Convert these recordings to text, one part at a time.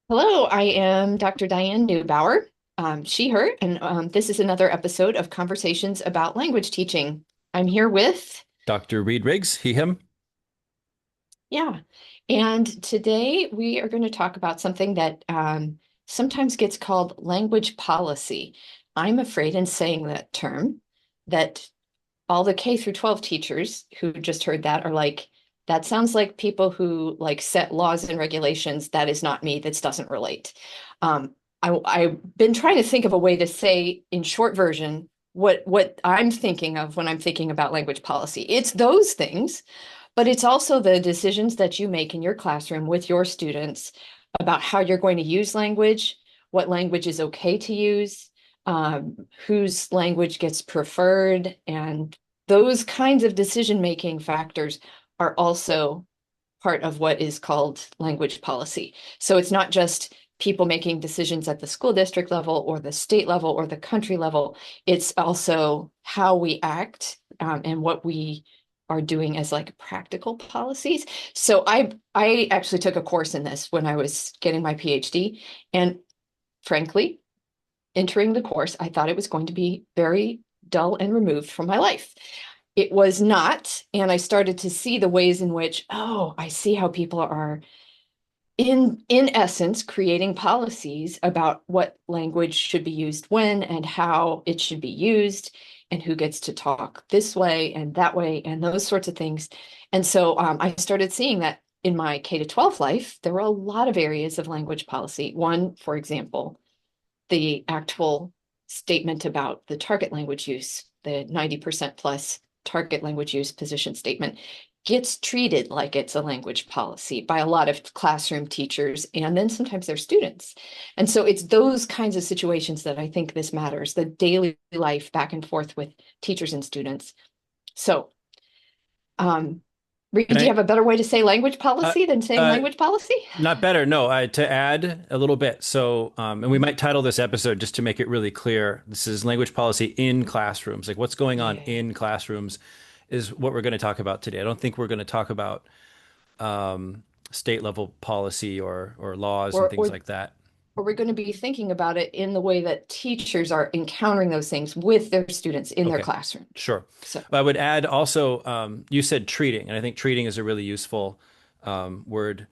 Hello, I am Dr. Diane Neubauer, she, her, and this is another episode of Conversations about Language Teaching. I'm here with, Dr. Reed Riggs, he, him. yeah, and today we are going to talk about something that sometimes gets called language policy. I'm afraid in saying that term that all the K through 12 teachers who just heard that are like, that sounds like people who like set laws and regulations. That is not me. This doesn't relate. Um, I've been trying to think of a way to say in short version what I'm thinking of when I'm thinking about language policy. It's those things, but it's also the decisions that you make in your classroom with your students about how you're going to use language, what language is okay to use, whose language gets preferred, and those kinds of decision-making factors are also part of what is called language policy. So it's not just people making decisions at the school district level or the state level or the country level. It's also how we act and what we are doing as like practical policies. So I actually took a course in this when I was getting my PhD, and frankly, entering the course, I thought it was going to be very dull and removed from my life. It was not, and I started to see the ways in which, oh, I see how people are in essence creating policies about what language should be used when and how it should be used and who gets to talk this way and that way and those sorts of things. And so I started seeing that in my K to 12 life, there were a lot of areas of language policy. One, for example, the actual statement about the target language use, the 90% plus target language use position statement, gets treated like it's a language policy by a lot of classroom teachers and then sometimes their students. And so it's those kinds of situations that I think this matters, the daily life back and forth with teachers and students. So, um, Can Reed, do you I, have a better way to say language uh, policy than saying uh, language policy? not better, no, to add a little bit. So, and we might title this episode just to make it really clear. This is language policy in classrooms. Like what's going on Yeah. in classrooms is what we're going to talk about today. I don't think we're going to talk about state level policy or laws and Or, things or like that. or we're going to be thinking about it in the way that teachers are encountering those things with their students in their Okay, classroom. sure. So, I would add also, you said treating, and I think treating is a really useful word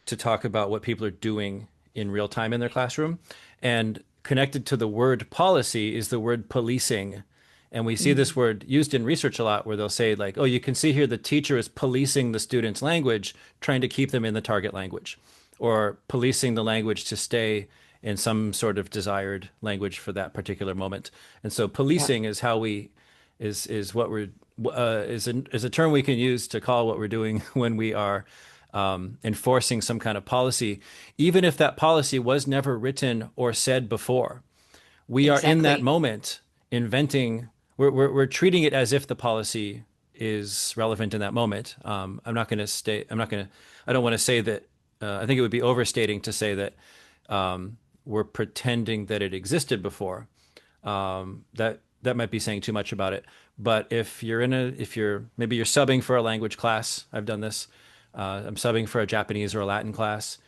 to talk about what people are doing in real time in their classroom. And connected to the word policy is the word policing. And we see this mm, word used in research a lot where they'll say, like, oh, you can see here the teacher is policing the student's language, trying to keep them in the target language, or policing the language to stay in some sort of desired language for that particular moment. And so yeah, policing is how we is what we're is a term we can use to call what we're doing when we are enforcing some kind of policy, even if that policy was never written or said before. We are in that exactly. moment inventing, we're treating it as if the policy is relevant in that moment. I don't want to say that, I think it would be overstating to say that we're pretending that it existed before. That might be saying too much about it. But if you're maybe you're subbing for a language class, I've done this. I'm subbing for a Japanese or a Latin class,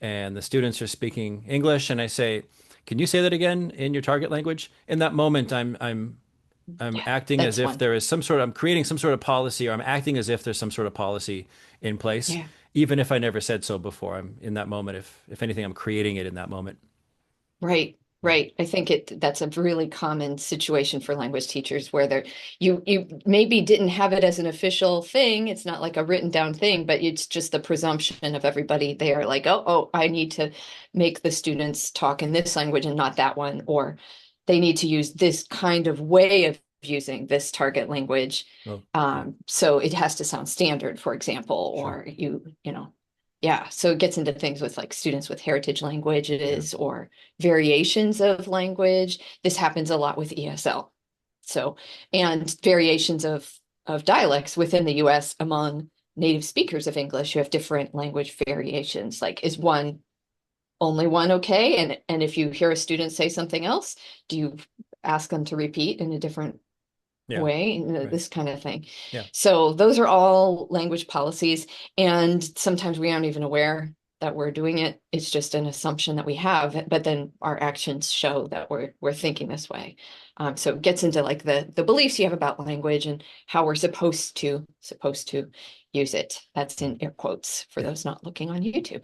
and the students are speaking English, and I say, "Can you say that again in your target language?" In that moment, I'm Yeah, acting as that's if one. there is some sort of, I'm creating some sort of policy, or I'm acting as if there's some sort of policy in place, Yeah. even if I never said so before. I'm in that moment. If anything, I'm creating it in that moment. Right, Yeah. right. I think that's a really common situation for language teachers where you maybe didn't have it as an official thing. It's not like a written down thing, but it's just the presumption of everybody there, like, oh, I need to make the students talk in this language and not that one, or they need to use this kind of way of using this target language. Well, yeah, So it has to sound standard, for example, sure. or yeah. So it gets into things with like students with heritage Yeah. languages or variations of language. This happens a lot with ESL. So, and variations of dialects within the US among native speakers of English. You have different language variations. Like, is one only one okay? And if you hear a student say something else, do you ask them to repeat in a different Yeah. way, Right. this kind of thing. Yeah. So those are all language policies, and sometimes we aren't even aware. that we're doing it. It's just an assumption that we have, but then our actions show that we're thinking this way. So it gets into like the beliefs you have about language and how we're supposed to use it. That's in air quotes for Yeah. those not looking on YouTube.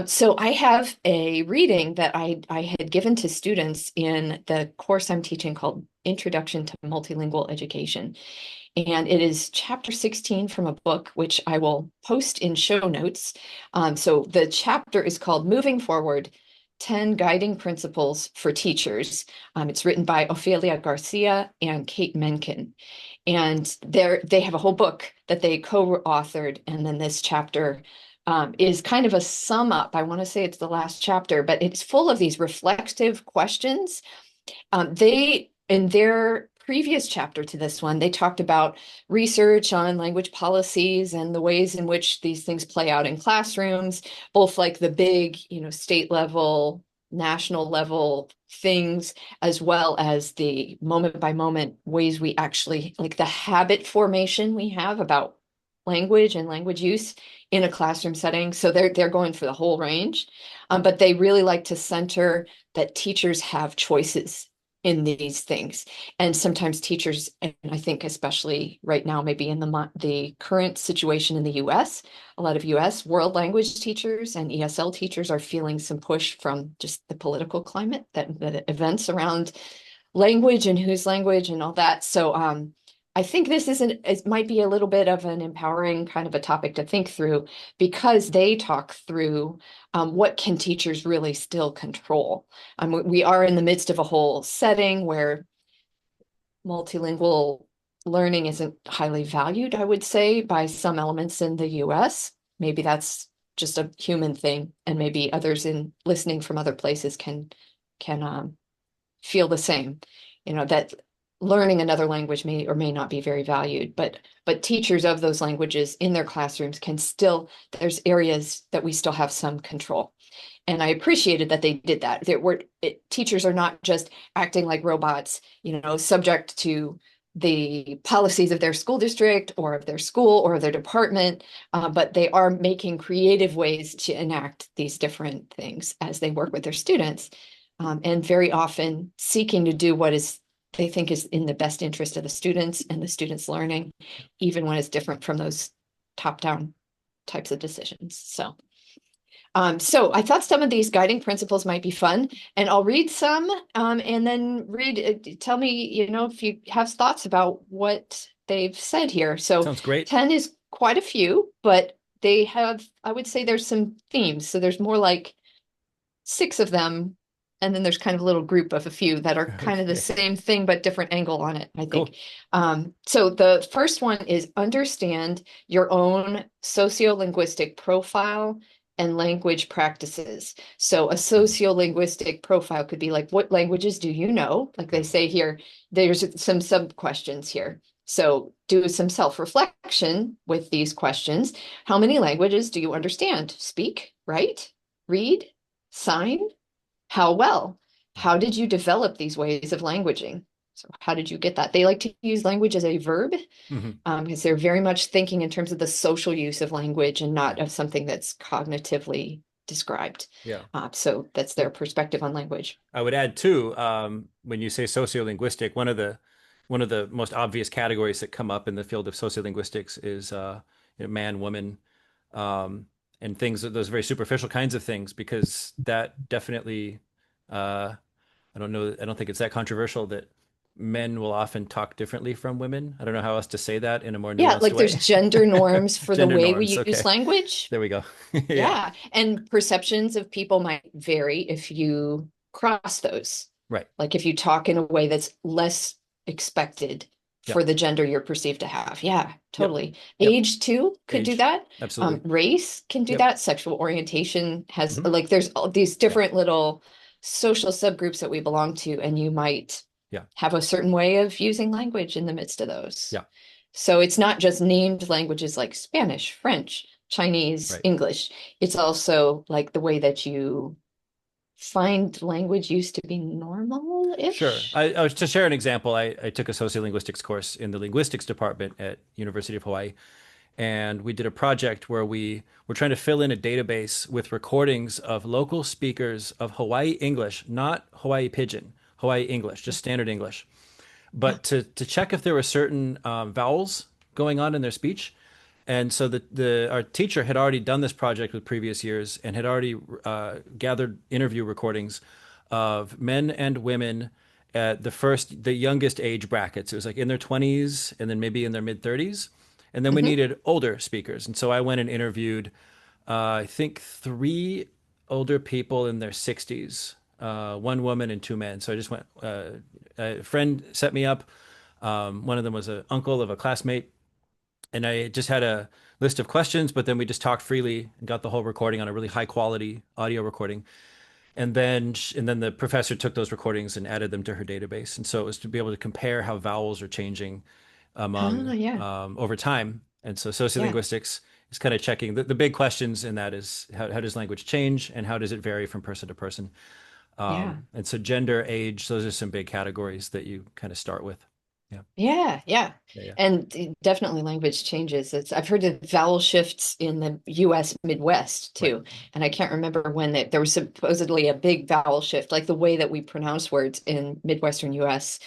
So I have a reading that I had given to students in the course I'm teaching called Introduction to Multilingual Education. And it is chapter 16 from a book, which I will post in show notes. So the chapter is called Moving Forward, 10 Guiding Principles for Teachers. It's written by Ofelia Garcia and Kate Menken. And they have a whole book that they co-authored. And then this chapter is kind of a sum up. I want to say it's the last chapter, but it's full of these reflective questions. They, in their previous chapter to this one, they talked about research on language policies and the ways in which these things play out in classrooms, both like the big, state level, national level things, as well as the moment by moment ways we actually, like the habit formation we have about language and language use in a classroom setting. So they're going for the whole range, but they really like to center that teachers have choices in these things. And sometimes teachers, and I think especially right now, maybe in the current situation in the US, a lot of US world language teachers and ESL teachers are feeling some push from just the political climate, that the events around language and whose language and all that. So I think it might be a little bit of an empowering kind of a topic to think through, because they talk through what can teachers really still control. We are in the midst of a whole setting where multilingual learning isn't highly valued, I would say, by some elements in the US. Maybe that's just a human thing, and maybe others in listening from other places can feel the same, that learning another language may or may not be very valued, but teachers of those languages in their classrooms there's areas that we still have some control. And I appreciated that they did that. Teachers are not just acting like robots, subject to the policies of their school district or of their school or their department, but they are making creative ways to enact these different things as they work with their students, and very often seeking to do what they think is in the best interest of the students and the students' learning, even when it's different from those top-down types of decisions. So I thought some of these guiding principles might be fun, and I'll read some, and then tell me, if you have thoughts about what they've said here. So Sounds great. 10 is quite a few, but I would say there's some themes. So there's more like 6 of them, and then there's kind of a little group of a few that are kind of the Okay. same thing, but different angle on it, I think. Cool. So the first one is understand your own sociolinguistic profile and language practices. So a sociolinguistic profile could be like, what languages do you know? Like they say here, there's some sub questions here. So do some self-reflection with these questions. How many languages do you understand? Speak, write, read, sign? How well? How did you develop these ways of languaging? So how did you get that? They like to use language as a verb, Hmm. because they're very much thinking in terms of the social use of language and not of something that's cognitively described. Yeah. So that's their perspective on language. I would add too, when you say sociolinguistic, one of the most obvious categories that come up in the field of sociolinguistics is man, woman, and things, those very superficial kinds of things, because that definitely, I don't know, I don't think it's that controversial that men will often talk differently from women. I don't know how else to say that in a more Yeah, nuanced like there's way. gender norms for the Gender way norms. we use Okay. language. There we go. Yeah. Yeah. And perceptions of people might vary if you cross those. Right. Like if you talk in a way that's less expected Yep. for the gender you're perceived to have. Yeah, Yep. totally. Yep. Age too could do Age. that. Absolutely. Race can do Yep. that. Sexual orientation has, Hmm. like, there's all these Yeah. different little social subgroups that we belong to, and you might Yeah. have a certain way of using language in the midst of those. Yeah. So it's not just named languages like Spanish, French, Chinese, Right. English. It's also like the way that you find language used to be Sure. normal-ish. I was to share an example. I took a sociolinguistics course in the linguistics department at University of Hawaii, and we did a project where we were trying to fill in a database with recordings of local speakers of Hawaii English, not Hawaii Pidgin, Hawaii English, just standard English, Yeah. but to check if there were certain vowels going on in their speech. And so the our teacher had already done this project with previous years and had already gathered interview recordings of men and women at the youngest age brackets. It was like in their 20s and then maybe in their mid 30s. And then we Hmm. needed older speakers. And so I went and interviewed, I think, three older people in their 60s, one woman and two men. So I just went, a friend set me up. One of them was an uncle of a classmate, and I just had a list of questions, but then we just talked freely and got the whole recording on a really high quality audio recording. And then the professor took those recordings and added them to her database. And so it was to be able to compare how vowels are changing Oh, among yeah. over time. And so Yeah. sociolinguistics is kind of checking the big questions in that is how does language change and how does it vary from person to person? Yeah. And so gender, age, those are some big categories that you kind of start with. Yeah. Yeah, yeah. Yeah. Yeah. And definitely language changes. I've heard of vowel shifts in the US Midwest Right. too. And I can't remember when there was supposedly a big vowel shift, like the way that we pronounce words in Midwestern US,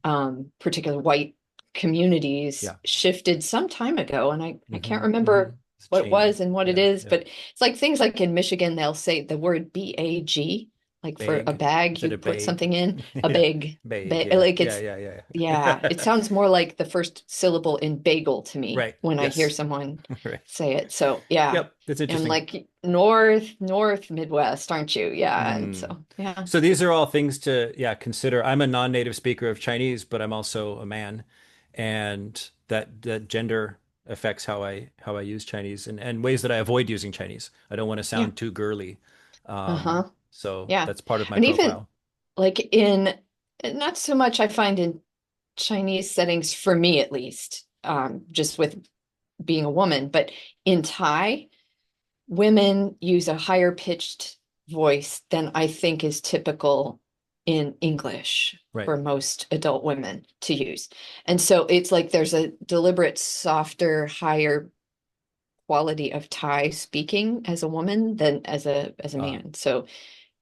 Mm. particular white communities Yeah. shifted some time ago. And I can't remember It's what it changing. was and what it Yeah. is, Yeah. but it's like things like in Michigan, they'll say the word BAG, like for a Bag bag, instead you of put bag. something in, a Yeah. bag, Bag. Yeah. like Yeah. it's Yeah. yeah, it Yeah. sounds more like the first syllable in bagel to me Right. when I hear Yes. someone Right. say it. So yeah. Yep. That's And interesting. like north Midwest, aren't you? Yeah. And Mm. so yeah. So these are all things to, yeah, consider. I'm a non-native speaker of Chinese, but I'm also a man, and that gender affects how I use Chinese and ways that I avoid using Chinese. I don't want to Yeah. sound too girly. Uh-huh. So Yeah. that's part of my And even profile. like in not so much I find in Chinese settings for me at least, just with being a woman, but in Thai, women use a higher pitched voice than I think is typical in English Right. for most adult women to use. And so it's like there's a deliberate, softer, higher quality of Thai speaking as a woman than as a Uh, man. So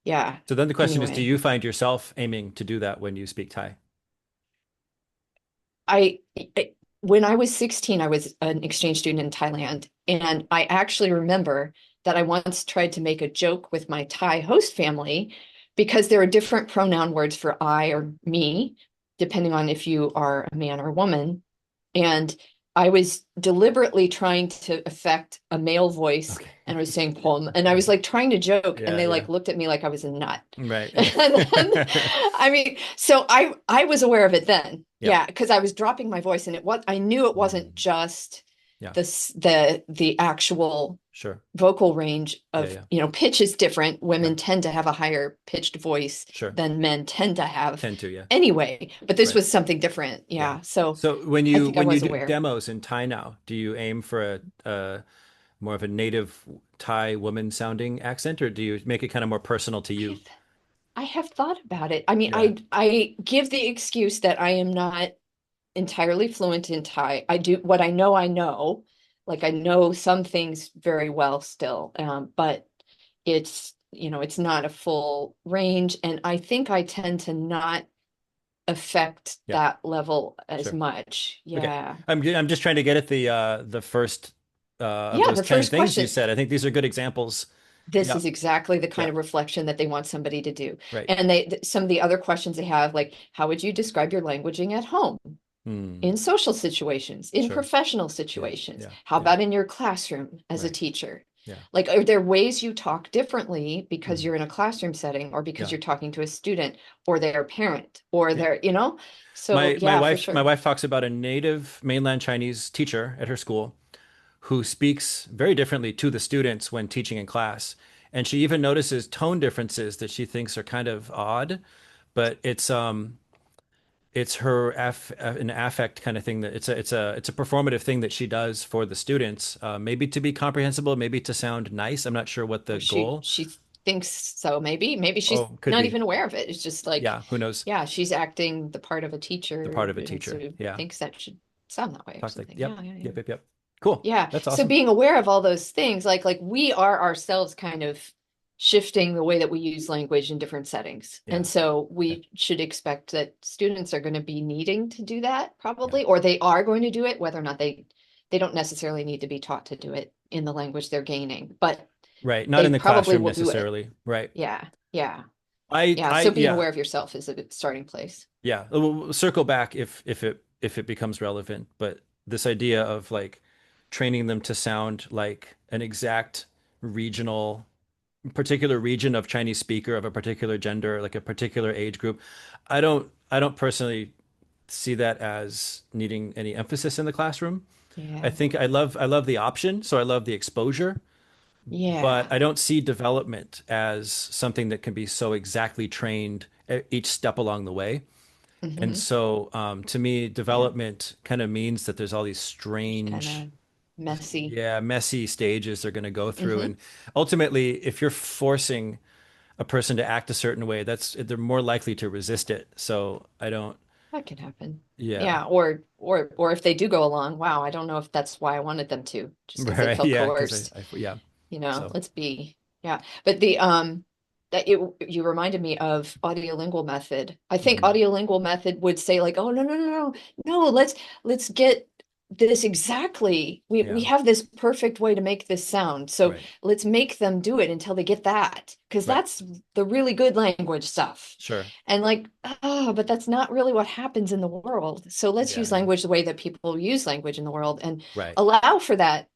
yeah, so then the question is, do anyway. you find yourself aiming to do that when you speak Thai? I, I when I was 16, I was an exchange student in Thailand, and I actually remember that I once tried to make a joke with my Thai host family because there are different pronoun words for I or me, depending on if you are a man or a woman. And I was deliberately trying to affect a male voice Okay. and I was saying poem. And I was like trying to joke and Yeah, they yeah. like looked at me like I was a nut. Right. And then, I mean, so I was aware of it then. Yeah. Yeah, because I was dropping my voice and I knew it wasn't Mm. just Yeah. the actual Sure. vocal range Yeah, of, yeah. pitch is different. Yeah. Women tend to have a higher pitched voice Sure. than men tend to have Tend to, yeah. anyway, but this Right. was something different. Yeah. Yeah. So So when I you think I when you was do aware. demos in Thai now, do you aim for a more of a native Thai woman sounding accent, or do you make it kind of more personal to I you? have I have thought about it. I mean, Yeah. I give the excuse that I am not entirely fluent in Thai. I do what I know, I know. Like I know some things very well still, but it's not a full range. And I think I tend to not affect Yeah. that level as Sure. much. Okay. Yeah. I'm just trying to get at the first of Yeah, those the 10 first things you question. said. I think these are good examples. This Yeah. is exactly the kind Yeah. of reflection that they want somebody to do. Right. And some of the other questions they have, like, how would you describe your languaging at home? Hmm. In social situations, in Sure. professional Yeah. situations? Yeah. How Yeah. about in your classroom as a Right. teacher? Yeah. Like, are there ways you talk differently because Hmm. you're in a classroom setting or because Yeah. you're talking to a student or their parent or Yeah. their? So My yeah, for wife my sure. wife talks about a native mainland Chinese teacher at her school who speaks very differently to the students when teaching in class. And she even notices tone differences that she thinks are kind of odd, but it's her an affect kind of thing that it's a performative thing that she does for the students, maybe to be comprehensible, maybe to sound nice. I'm not sure what Or the she goal. she thinks so, maybe she's Oh, could not be. even aware of it. It's just like, Yeah, who knows? yeah, she's acting the part of a The teacher part of a and teacher. so Yeah. thinks that should sound that way or Talks like, something. yep, Yeah, yeah, yeah. yep, yep, yep. Cool. Yeah. That's So awesome. being aware of all those things, like we are ourselves kind of shifting the way that we use language in different settings. Yeah. And so Yeah. we should expect that students are going to be needing to do that Yeah. probably, or they are going to do it, whether or not they don't necessarily need to be taught to do it in the language they're gaining, but Right. Not they in the probably classroom will do it. necessarily. Right. Yeah. Yeah. I, Yeah. I, So being yeah, aware of yourself is a good starting place. yeah. We'll circle back if it becomes relevant, but this idea of like training them to sound like an exact regional, particular region of Chinese speaker of a particular gender, like a particular age group, I don't personally see that as needing any emphasis in the classroom. I Yeah. think I love the option, so I love the exposure, but Yeah. I don't see development as something that can be so exactly trained each step along the way. And Hmm. so, to me, Yeah. development kind of means that there's all these Kind strange, of messy. yeah, messy stages they're going to go through. Hmm. And ultimately, if you're forcing a person to act a certain way, they're more likely to resist it. So I don't, That can happen. yeah, Yeah, or if they do go along, wow, I don't know if that's why I wanted them to, just because they right, felt yeah, because coerced. yeah, so Let's be, yeah. But that you reminded me of audiolingual method. I think mhm. audiolingual method would say like, oh no, let's get this exactly. We Yeah, have this perfect way to make this sound. So right, let's make them do it until they get that, because right, that's the really good language stuff. sure, And like, oh, but that's not really what happens in the world. So let's yeah, use no, language the way that people use language in the world and right. allow for that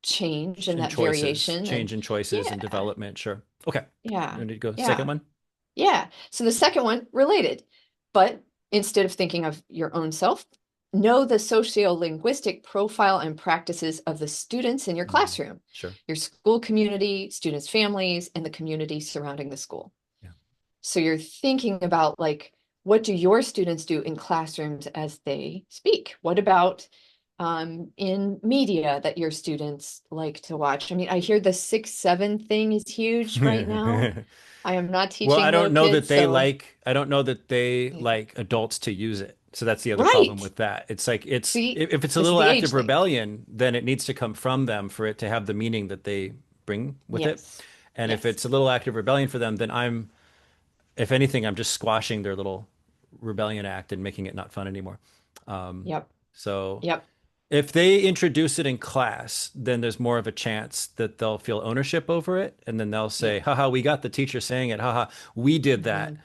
change and And that choices, variation. And change in choices and yeah, development, sure. Okay, you yeah, want to go second yeah, one? yeah. So the second one, related, but instead of thinking of your own self, know the sociolinguistic profile and practices of the students in your Mm, classroom, sure, your school community, students' families, and the community surrounding the school. yeah. So you're thinking about like, what do your students do in classrooms as they speak? What about in media that your students like to watch? I mean, I hear the 6-7 thing is huge right now. I am not Well, teaching little kids, so I don't know that they like adults to use it. So that's the other problem right. with that. It's like it's See, if it's a this is little the act age of thing. rebellion, then it needs to come from them for it to have the meaning that they bring with it. Yes. And if Yes. it's a little act of rebellion for them, then if anything, I'm just squashing their little rebellion act and making it not fun anymore. Um, Yep. so Yep. if they introduce it in class, then there's more of a chance that they'll feel ownership over it. And then they'll say, Yep. haha, we got the teacher saying it. Haha, we did that. Hmm.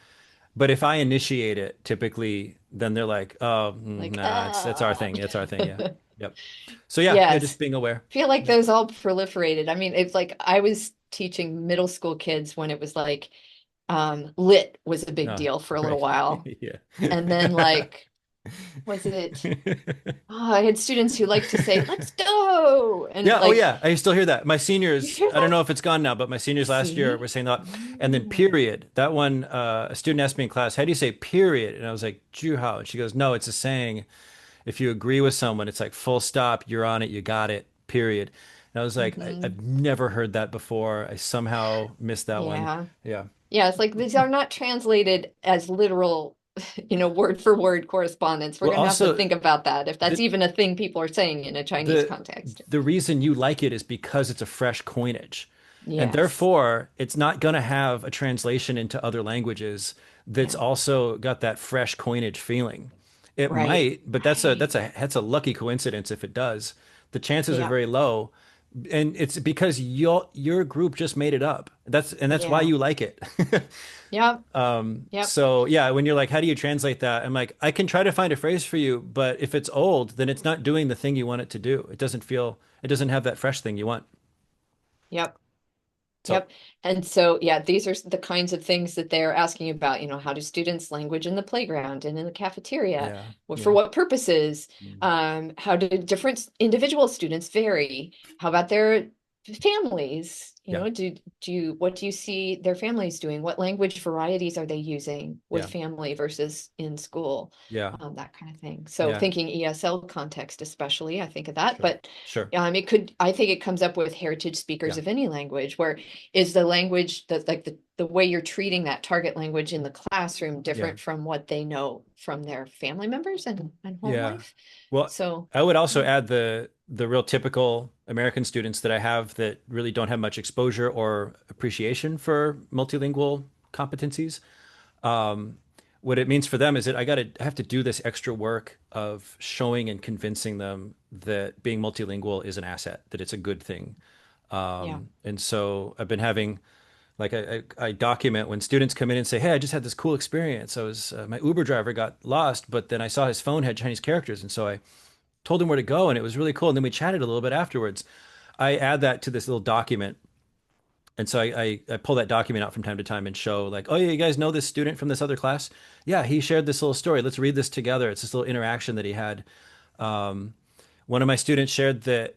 But if I initiate it, typically, then they're like, oh, Like, nah, it's our thing. It's our thing. Yeah. Yep. So yeah, just yes. being aware. Feel like Yep. those all proliferated. I mean, it's like I was teaching middle school kids when it was like lit was a big No, deal for a little right. while. Yeah. And then like, was it, oh, I had students who like to say, let's go. And Yeah. Oh, like, yeah. I still hear that. My you seniors, hear I don't that? know if it's gone now, but my seniors last year were See? saying that. And then Mm. period. That one, a student asked me in class, how do you say period? And I was like, Juhao. And she goes, no, it's a saying. If you agree with someone, it's like full stop, you're on it, you got it, period. And I was like, Hmm. I've never heard that before. I somehow missed that one. Yeah. Yeah. Yeah. It's like these are not translated as literal, word for word correspondence. We're Well, going to have to also think about that if that's the even a thing people are saying in a Chinese the context. the reason you like it is because it's a fresh coinage. And Yes. therefore, it's not going to have a translation into other languages that's Yeah. also got that fresh coinage feeling. It Right. might, but Right. that's a lucky coincidence if it does. The chances are Yeah. very low, and it's because your group just made it up. That's why Yeah. you like it. Yep. Yep. So yeah, when you're like, how do you translate that? I'm like, I can try to find a phrase for you, but if it's old, then it's not doing the thing you want it to do. It doesn't have that fresh thing you want. Yep. So Yep. And so, yeah, these are the kinds of things that they're asking about. How do students language in the playground and in the cafeteria? yeah, For yeah. what purposes? Mm. How do different individual students vary? How about their families, Yeah. what do you see their families doing? What language varieties are they using with Yeah. family versus in school? Yeah. That kind of thing. So Yeah. thinking ESL context, especially, I think of that. Sure. But Sure. I think it comes up with heritage speakers Yeah. of any language, where is the language that like the way you're treating that target language in the classroom Yeah. different from what they know from their family members and home Yeah. life? Well, So I would also yeah, add the real typical American students that I have that really don't have much exposure or appreciation for multilingual competencies. Um, what it means for them is that I have to do this extra work of showing and convincing them that being multilingual is an asset, that it's a good thing. yeah. And so I've been having like I document when students come in and say, "Hey, I just had this cool experience. I was my Uber driver got lost, but then I saw his phone had Chinese characters, and so I told him where to go, and it was really cool. And then we chatted a little bit afterwards." I add that to this little document, and so I pull that document out from time to time and show like, "Oh yeah, you guys know this student from this other class? Yeah, he shared this little story. Let's read this together." It's this little interaction that he had. Um, One of my students shared that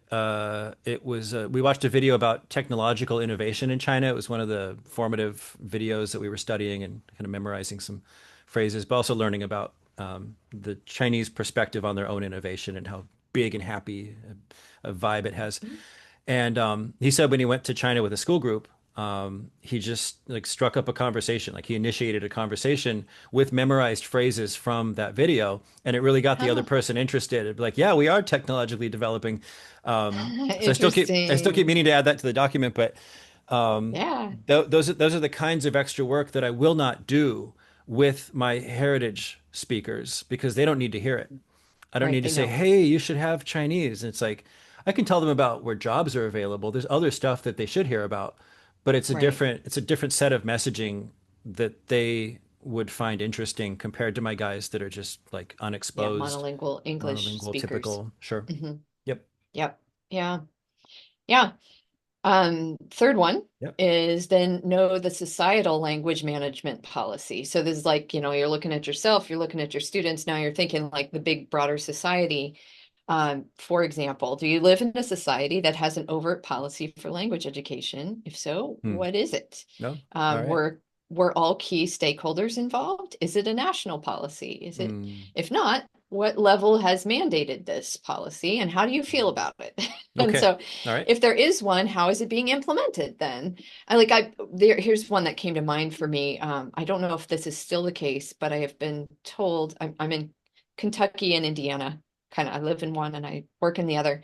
we watched a video about technological innovation in China. It was one of the formative videos that we were studying and kind of memorizing some phrases, but also learning about the Chinese perspective on their own innovation and how big and happy a vibe it has. Mhm. And he said when he went to China with a school group, he just like struck up a conversation. Like he initiated a conversation with memorized phrases from that video, and it really got the other Huh. person interested. It'd be like, yeah, we are technologically developing. So I still keep Interesting. meaning to add that to the document, but um, Yeah. those are the kinds of extra work that I will not do with my heritage speakers because they don't need to hear it. I don't Right. need to They say, know. hey, you should have Chinese. And it's like, I can tell them about where jobs are available. There's other stuff that they should hear about, but Right. it's a different set of messaging that they would find interesting compared to my guys that are just like Yeah. unexposed, Monolingual English monolingual, speakers. typical. Sure. Hmm. Yep. Yep. Yeah. Yeah. Third one Yep. is then know the societal language management policy. So this is like, you're looking at yourself, you're looking at your students. Now you're thinking like the big broader society. For example, do you live in a society that has an overt policy for language education? If so, Hmm. what is it? No. All Um, right. were were all key stakeholders involved? Is it a national policy? Is it, Hmm. if not, what level has mandated this policy and how do you feel about it? And Okay. so All right. if there is one, how is it being implemented then? Here's one that came to mind for me. I don't know if this is still the case, but I have been told I'm in Kentucky and Indiana. Kind of, I live in one and I work in the other.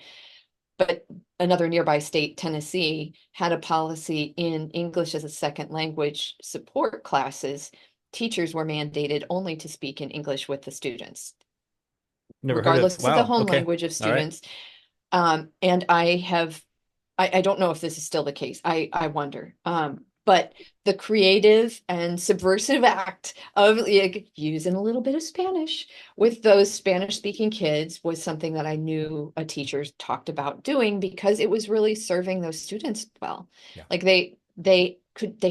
But another nearby state, Tennessee, had a policy in English as a second language support classes. Teachers were mandated only to speak in English with the students, Never heard of. regardless of the Wow. home Okay. language of All right. students. And I don't know if this is still the case. I wonder. But the creative and subversive act of like, using a little bit of Spanish with those Spanish speaking kids was something that I knew a teacher talked about doing because it was really serving those students well. Yeah. Like they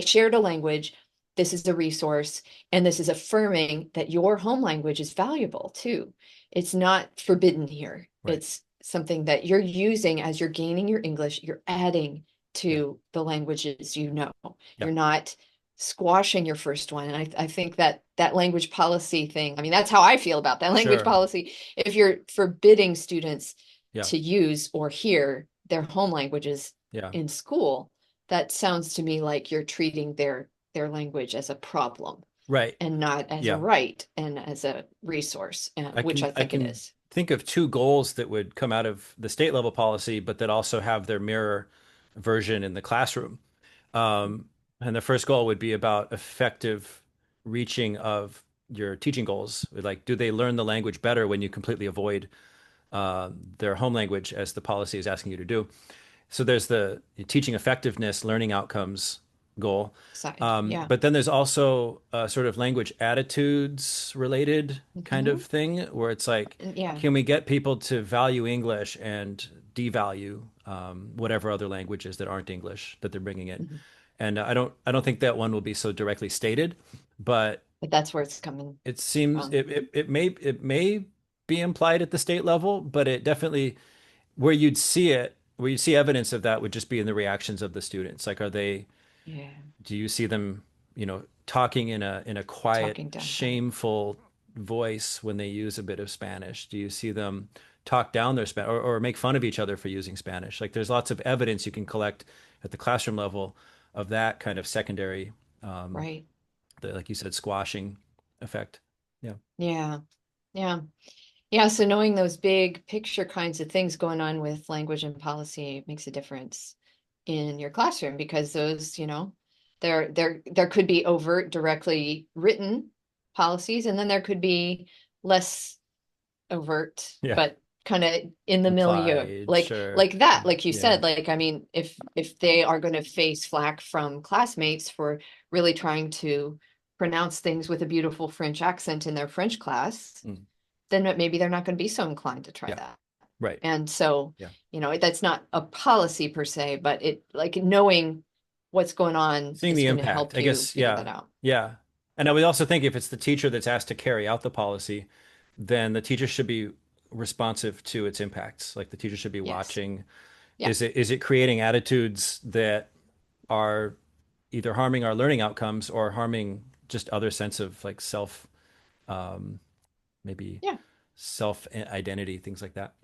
shared a language. This is a resource, and this is affirming that your home language is valuable too. It's not forbidden here. Right. It's something that you're using as you're gaining your English, you're adding Yeah. to the languages you know. Yeah. You're not squashing your first one. And I think that that language policy thing, I mean, that's how I feel about that language Sure. policy. If you're forbidding students Yeah. to use or hear their home languages Yeah. in school, that sounds to me like you're treating their language as a problem Right. and not as a Yeah. right and as a resource, which I I think it can is. think of two goals that would come out of the state level policy, but that also have their mirror version in the classroom. And the first goal would be about effective reaching of your teaching goals. Like, do they learn the language better when you completely avoid their home language as the policy is asking you to do? So there's the teaching effectiveness, learning outcomes goal. Side. Yeah. But then there's also a sort of language attitudes related kind of Hmm. thing where it's like, Yeah. can we get people to value English and devalue whatever other languages that aren't English that they're bringing in? Mhm. And I don't think that one will be so directly stated, but But that's where it's coming it seems from. it may be implied at the state level, but it definitely where you'd see it where you see evidence of that would just be in the reactions of the students. Like, Yeah. do you see them, talking in a quiet, Talking down about it. shameful voice when they use a bit of Spanish? Do you see them talk down their Spanish or make fun of each other for using Spanish? Like, there's lots of evidence you can collect at the classroom level of that kind of secondary, um, Right. like you said, squashing effect. Yeah. Yeah. Yeah. Yeah. So knowing those big picture kinds of things going on with language and policy makes a difference in your classroom because those, there could be overt, directly written policies, and then there could be less overt, Yeah. but kind of in the milieu, Implied, like sure. like that, like you Yeah. said. Like, I mean, if they are going to face flack from classmates for really trying to pronounce things with a beautiful French accent in their French class, Mm. then maybe they're not going to be so inclined to try Yeah. that. Right. And so, Yeah. that's not a policy per se, but it, like, knowing what's going on Seeing is the going to impact, help I you guess. figure Yeah. that out. Yeah. And I would also think if it's the teacher that's asked to carry out the policy, then the teacher should be responsive to its impacts. Like, the teacher should be Yes. watching. Yeah. Is it creating attitudes that are either harming our learning outcomes or harming just other sense of like self, um, maybe Yeah. self identity, things like that,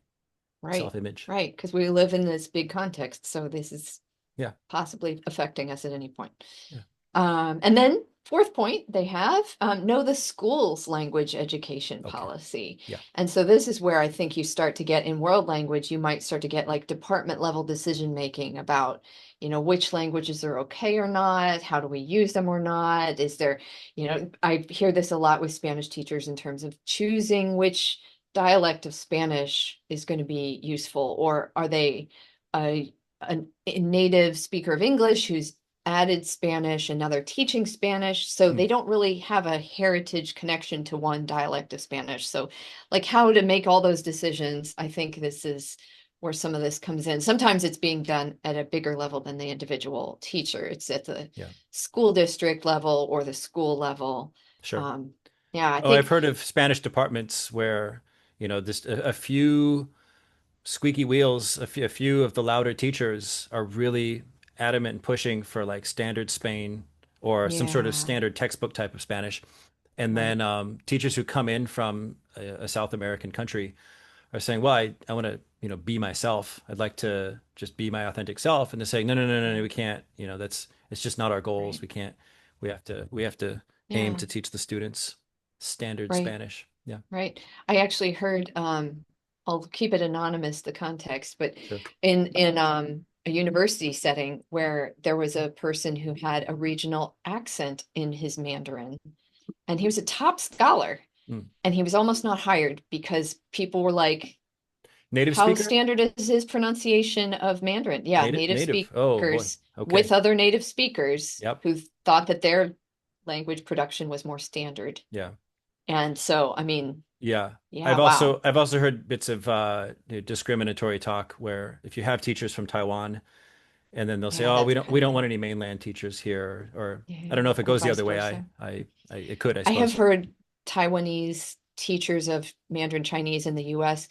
Right. self image. Right. Because we live in this big context. So this is Yeah. possibly affecting us at any point. Yeah. And then fourth point, they have know the school's language education Okay. policy. Yeah. And so this is where I think you start to get in world language, you might start to get like department level decision making about, which languages are okay or not, how do we use them or not? Is there, I hear this a lot with Spanish teachers in terms of choosing which dialect of Spanish is going to be useful, or are they a native speaker of English who's added Spanish and now they're teaching Spanish. So Hmm. they don't really have a heritage connection to one dialect of Spanish. So, like, how to make all those decisions, I think this is where some of this comes in. Sometimes it's being done at a bigger level than the individual teacher, it's at the Yeah. school district level or the school level. Sure. Um, yeah, I Oh, I've think, heard of Spanish departments where, just a few squeaky wheels, a few of the louder teachers are really adamant and pushing for like standard Spain or some sort of yeah, standard textbook type of Spanish. And right, then teachers who come in from a South American country are saying, well, I want to, be myself. I'd like to just be my authentic self. And they're saying, no, no, no, no, no, right, we can't, it's just not our goals. right, We can't, we have to aim yeah, to teach the students standard right. Spanish. Yeah, Right. I actually heard, I'll keep it anonymous, the context, but sure. in a university setting where there was a person who had a regional accent in his Mandarin, and he was a top scholar, Mm. and he was almost not hired because people were like, Native how speaker? standard is his pronunciation of Mandarin? Yeah, Native, native native. Oh boy. speakers Okay. with other native speakers Yep. who thought that their language production was more standard. Yeah. And so, I mean, Yeah. yeah, I've wow. also I've also heard bits of discriminatory talk where if you have teachers from Taiwan and then they'll say, Yeah, "Oh, we that don't kind we of don't thing. want any mainland teachers here," or I don't know Yeah, if it or goes the vice other way. versa. I it could, I I have suppose. heard Taiwanese teachers of Mandarin Chinese in the US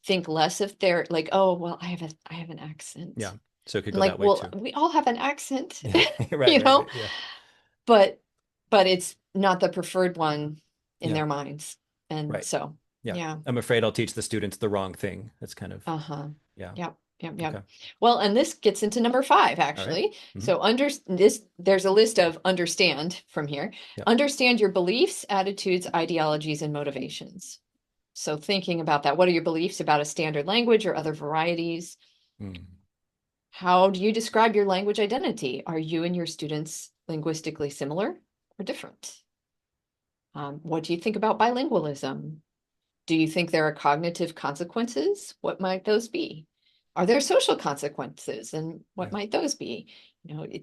think less of their, like, oh, well, I have an accent. Yeah. So it could And go like, that way well, too. we all have an accent, Yeah. Right, you right, know, right. Yeah. but it's not the preferred one in Yeah. their minds. And Right. so, Yeah. yeah. I'm afraid I'll teach the students the wrong thing. That's kind of, Uh-huh. yeah. Yep. Yep. Yep. Okay. Well, and this gets into number five, All right. actually. Hmm. So there's a list of understand from here. Yep. Understand your beliefs, attitudes, ideologies, and motivations. So thinking about that, what are your beliefs about a standard language or other varieties? Mm. How do you describe your language identity? Are you and your students linguistically similar or different? What do you think about bilingualism? Do you think there are cognitive consequences? What might those be? Are there social consequences, and what Yeah. might those be?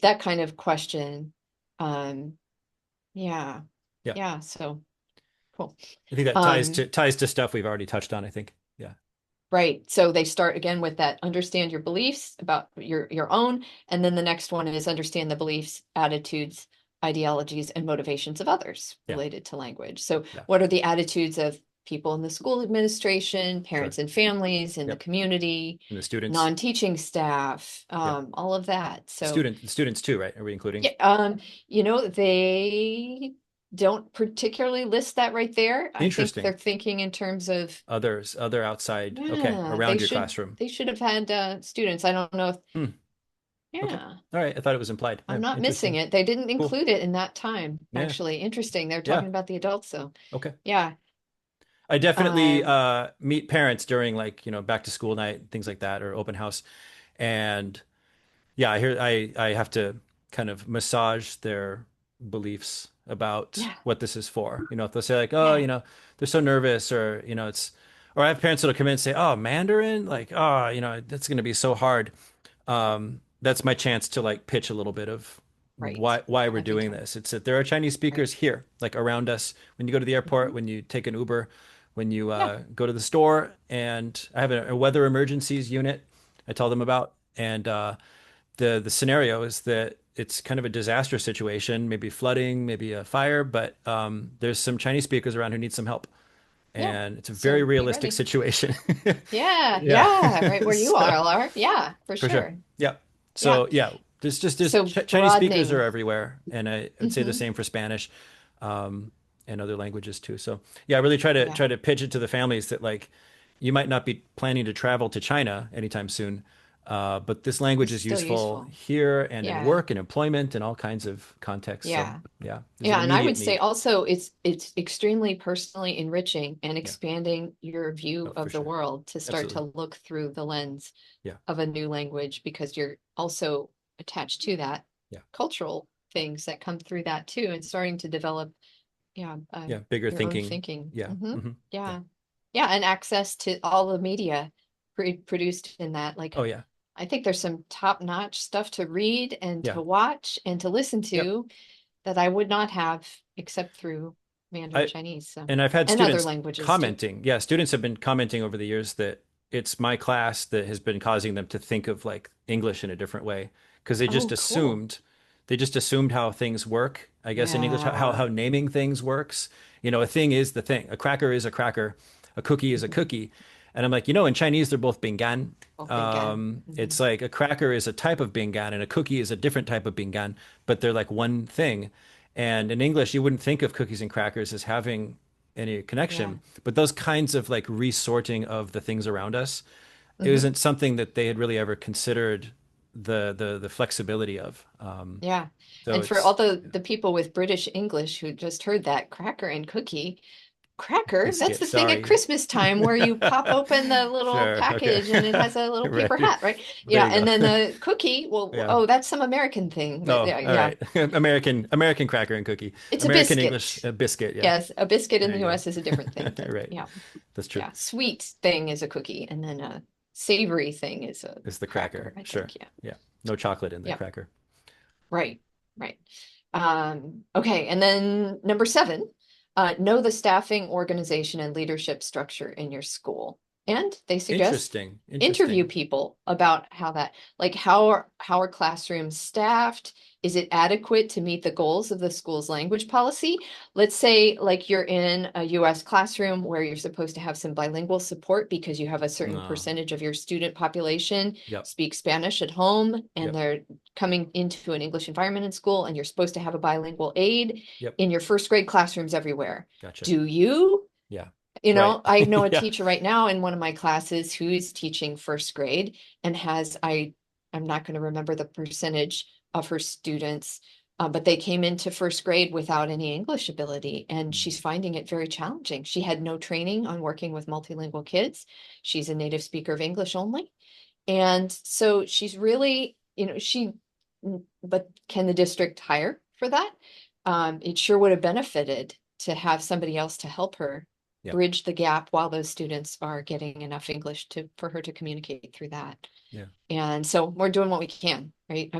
That kind of question. Um, yeah, Yeah. yeah. So cool. I think that ties Um, to ties to stuff we've already touched on, I think. Yeah. right. So they start again with that understand your beliefs about your own, and then the next one is understand the beliefs, attitudes, ideologies, and motivations of others Yeah. related to language. So Yeah. what are the attitudes of people in the school administration, Sure. parents and families in the Yep. community, And the students. non-teaching staff, Yeah. all of that. So The students too, right? Are we including yeah, they don't particularly list that right there. I think interesting they're thinking in terms of, others, other outside, okay, yeah, around your classroom? they should have had students. I don't know if, Hmm. Okay. yeah, All right. I thought it was implied. I'm Yeah. not missing Interesting. it. They didn't Cool. include it in that time, Yeah. actually. Interesting. They're Yeah. talking about the adults, so Okay. yeah. I definitely Um, meet parents during like, back to school night, things like that, or open house. And yeah, I have to kind of massage their beliefs about yeah, what this is for. If they'll say like, oh, yeah, they're so nervous, or or I have parents that'll come in and say, oh, Mandarin, like, oh, that's going to be so hard. That's my chance to like pitch a little bit of right. why we're Every doing time. this. It's that there are Chinese Right. speakers here, like around us. When you go to the airport, Mhm. when you take an Uber, when you Yeah, go to the store, and I have a weather emergencies unit. I tell them about, and the scenario is that it's kind of a disaster situation, maybe flooding, maybe a fire, but there's some Chinese speakers around who need some help, yeah. and it's a very So be realistic ready. situation. Yeah, Yeah. yeah, right where you So all are. Yeah, for for sure. sure. Yeah. Yeah. So yeah, there's So Chinese speakers are broadening. everywhere, and I'd say the Hmm. same for Spanish, um, and other languages too. So yeah, I really Yeah, try to pitch it to the families that like you might not be planning to travel to China anytime soon, but this language it's is still useful useful. here and in Yeah, work and employment and all kinds of contexts. So yeah. yeah, there's an Yeah, and I immediate would say need. also it's extremely personally enriching and Yeah, expanding your view oh, for of the sure. world to start to Absolutely. look through the lens Yeah, of a new language because you're also attached to that yeah, cultural things that come through that too and starting to develop, yeah, yeah. Bigger your own thinking. thinking. Yeah. Yeah. Yeah. Yeah, and access to all the media produced in that. Like, Oh yeah. I think there's some top-notch stuff to read and Yeah. to watch and to listen Yep. to that I would not have except through Mandarin I Chinese. So, And I've had and other students languages too. commenting. Yeah, students have been commenting over the years that it's my class that has been causing them to think of like English in a different way because Oh, cool. they just assumed how things work. I guess in English, Yeah. how naming things works. A thing is the thing. A cracker is a cracker. A cookie is a Mhm. cookie. And I'm like, in Chinese, they're both bingan. Both again. It's like a cracker is a type of bingan and a cookie is a different type of bingan, but they're like one thing. And in English, you wouldn't think of cookies and crackers as having any Yeah. connection, but those kinds of like resorting of the things around us Hmm. isn't something that they had really ever considered the flexibility of. Yeah. So And for it's all the people with British English who just heard that cracker and cookie, cracker, that's biscuit. the thing at Sorry. Christmas time where you pop open the little Sure. Okay. package and it has a little paper Right. hat, right? There Yeah. you And go. then the cookie, well, Yeah. oh, that's some American thing. But Oh, yeah, all yeah. right. American cracker and cookie. It's a American English biscuit. biscuit. Yeah. Yes, a biscuit in There the you US is a different thing, go. but Right. yeah. That's true. Yeah. Sweet thing is a cookie, and then a savory thing is a It's the cracker, cracker. I Sure. think. Yeah. Yeah. No chocolate in the Yeah. cracker. Right. Right. Okay. And then number seven, know the staffing, organization, and leadership structure in your school. And they suggest Interesting. interview Interesting. people about how that, like how are classrooms staffed? Is it adequate to meet the goals of the school's language policy? Let's say like you're in a US classroom where you're supposed to have some bilingual support because you have a certain No. percentage of your student population Yep. speak Spanish at home and Yep. they're coming into an English environment in school and you're supposed to have a bilingual aide Yep. in your first grade classrooms everywhere. Gotcha. Do you? Yeah. You Right. know, I know a Yeah. teacher right now in one of my classes who's teaching first grade and I'm not going to remember the percentage of her students, but they came into first grade without any English ability, and she's finding it very challenging. She had no training on working with multilingual kids. She's a native speaker of English only. And so she's really, but can the district hire for that? It sure would have benefited to have somebody else to help her Yep. bridge the gap while those students are getting enough English for her to communicate through that. Yeah. And so we're doing what we can, right?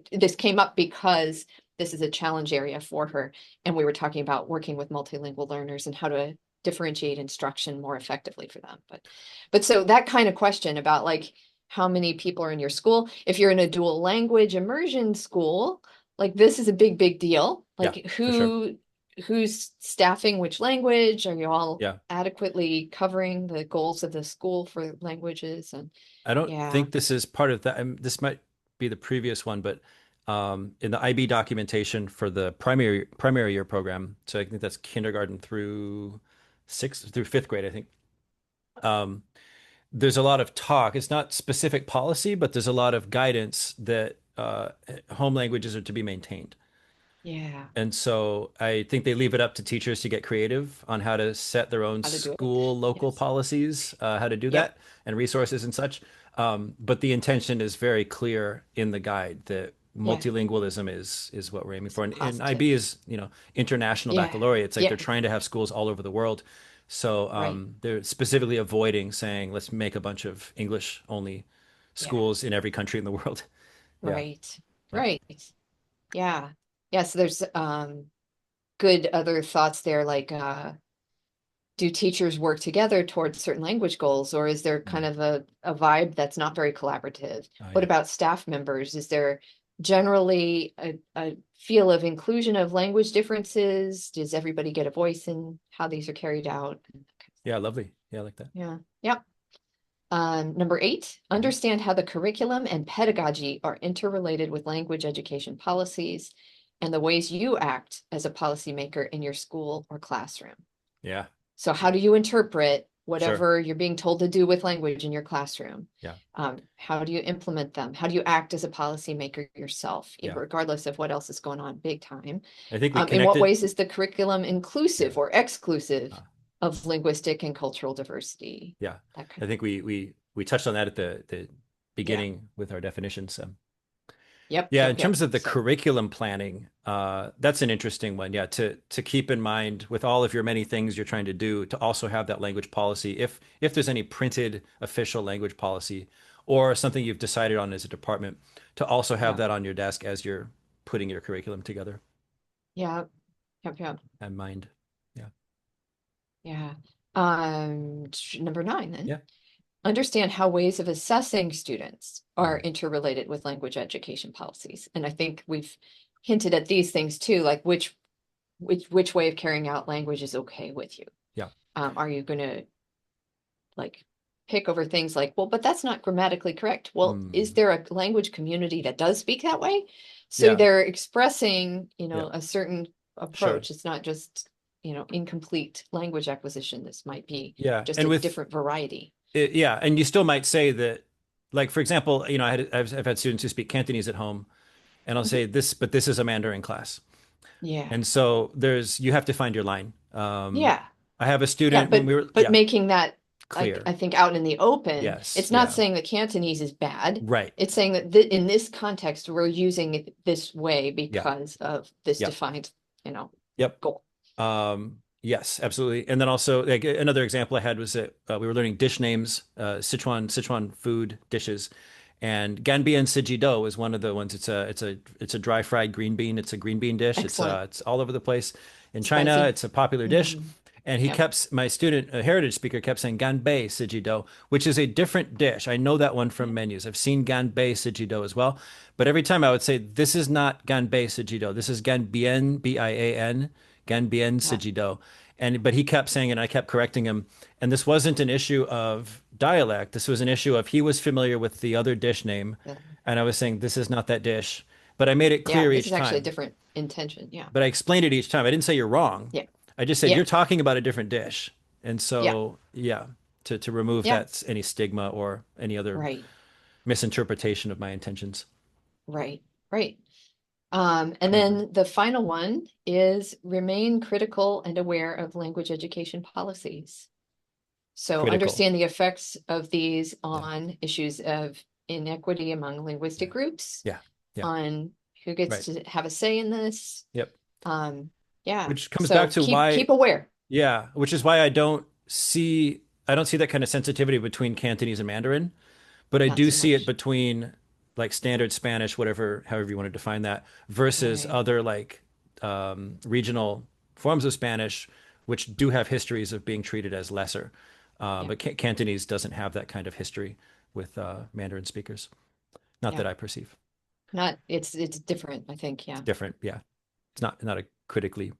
This came up because this is a challenge area for her. And we were talking about working with multilingual learners and how to differentiate instruction more effectively for them. But so that kind of question about like how many people are in your school, if you're in a dual language immersion school, like this is a big deal. Yeah. Like For sure. who's staffing which language? Are you all Yeah. adequately covering the goals of the school for languages? And I don't yeah, think this is part of that. This might be the previous one, but in the IB documentation for the primary year program, so I think that's kindergarten through sixth through fifth grade, I think. Um, there's a lot of talk. It's not specific policy, but there's a lot of guidance that home languages are to be maintained. yeah, And so I think they leave it up to teachers to get creative on how to set their own how to do it. school local Yes. policies, how to do Yep. that, and resources and such. But the intention is very clear in the guide that Yeah. multilingualism is what we're aiming It's for. And positive. IB is, international Yeah. baccalaureate. It's like they're Yeah. trying to have schools all over the world. So Right. they're specifically avoiding saying, let's make a bunch of English only Yeah. schools in every country in the world. Yeah. Right. Yeah. Right. Yeah. Yeah. So there's good other thoughts there, like do teachers work together towards certain language goals, or is there kind Mm. of a vibe that's not very collaborative? Oh, What yeah. about staff members? Is there generally a feel of inclusion of language differences? Does everybody get a voice in how these are carried out? Yeah. Lovely. Yeah. I like that. Yeah. Yep. Number 8, Mhm. understand how the curriculum and pedagogy are interrelated with language education policies and the ways you act as a policymaker in your school or classroom. Yeah. So how do you interpret Sure. whatever you're being told to do with language in your classroom? Yeah. How do you implement them? How do you act as a policymaker yourself, Yeah. regardless of what else is going on, big time? I think we In what connected. ways is the curriculum Yeah. inclusive or exclusive Uh, of linguistic and cultural diversity? yeah. That kind I of, think we touched on that at the yeah. beginning with our definitions. Yep, Yeah, in yep, yep. terms of the So, curriculum planning, that's an interesting one. Yeah, to keep in mind with all of your many things you're trying to do, to also have that language policy, if there's any printed official language policy or something you've decided on as a department, to also have yeah, that on your desk as you're putting your curriculum together yeah, yep, yep, and mind. Yeah. yeah. Number 9 then. Yeah. Understand how ways of assessing students are Mm. interrelated with language education policies. And I think we've hinted at these things too, like which way of carrying out language is okay with you. Yeah. Are you going to like pick over things like, well, but that's not grammatically correct. Well, is Mm. there a language community that does speak that way? So Yeah. they're expressing, Yeah. a certain Sure. approach. It's not just, incomplete language acquisition. This might be Yeah. just And a with different variety. yeah, and you still might say that, like for example, I've had students who speak Cantonese at home, and I'll Mhm. say this, but this is a Mandarin class, Yeah. and so you have to find your line. Yeah. I have a Yeah, student when but we were but making that like clear. I think out in the open, Yes, it's not yeah, saying that Cantonese is bad. right, It's saying that in this context, we're using it this way yeah, because of this yep, defined, you know, yep. goal. Yes, absolutely. And then also, like another example I had was that we were learning dish names, Sichuan food dishes, and ganbian sijido is one of the ones. It's a dry fried green bean. It's a green bean dish. Excellent. It's all over the place in China. Spicy. It's a popular dish. Mm, And he yep. kept my student, a heritage speaker, kept saying ganbei sijido, which is a different dish. I know that one from Yeah. menus. I've seen ganbei sijido as well, but every time I would say, "This is not ganbei sijido. This is ganbian bian ganbian Yeah. sijido." But he kept saying it, and I kept correcting him. And this wasn't an issue of dialect. This was an issue of he was familiar with the other dish name, Yeah. and I was saying, "This is not that dish." But I made it Yeah, clear this each is actually a time. different intention. Yeah. But I explained it each time. I didn't say you're wrong. Yeah. I just said Yeah. you're talking about a different dish. And Yeah. so, yeah, to remove Yeah. that any stigma or any other Right. misinterpretation of my intentions. Right. Right. And Mhm. then the final one is remain critical and aware of language education policies. So Critical. understand the effects of these Yeah. on issues of inequity among linguistic Yeah. groups, Yeah. Yeah. on who gets Right. to have a say in this. Yep. Um, yeah. Which comes back So to keep why, aware. yeah, which is why I don't see that kind of sensitivity between Cantonese and Mandarin, but I Not do so see it much. between like standard Spanish, whatever, however you want to define that, versus Right. other like regional forms of Spanish, which do have histories of being treated as lesser. Yeah. But Cantonese doesn't have that kind of history with Mandarin speakers. Not Yeah. that I perceive. Not it's different, I think. It's Yeah. different. Yeah, it's not a critically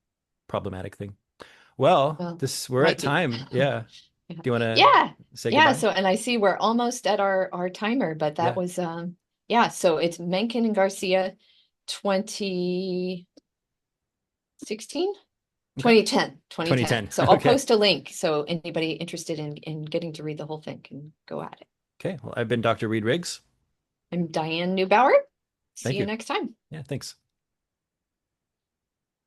problematic thing. Well, Well, this we're at might be. time. Yeah. Yeah. Do you want to Yeah. say Yeah. goodbye? So, and I see we're almost at our timer, but that Yeah. was, yeah. So it's Menken and Garcia 2016, Okay. 2010, 2010. 2010. So I'll Okay. post a link. So anybody interested in getting to read the whole thing can go at it. Okay. Well, I've been Dr. Reed Riggs. I'm Diane Neubauer. See Thank you you. next time. Yeah, thanks.